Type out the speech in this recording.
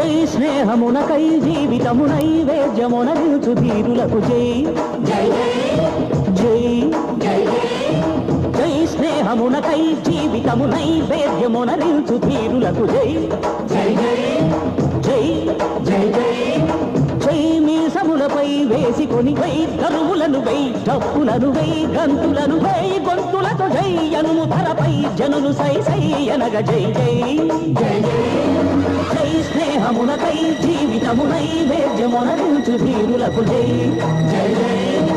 జై స్నేహమునకై జీవితము నైవేద్యమునరించు ధీరులకు జై జై జై జై జై స్నేహమునకై జీవితము నైవేద్యమునరించు ధీరులకు జై జై జై జై జై జై మీసములపై వేసికొని వై కరువులను వై డప్పులను వై గంతులను వై గొంతులతో జై అనుము ధరపై జనులు సై సై అనగ జై జై జై జై స్నేహమునకై జీవితము నైవేద్యమునరించు ధీరులకు జై జై జై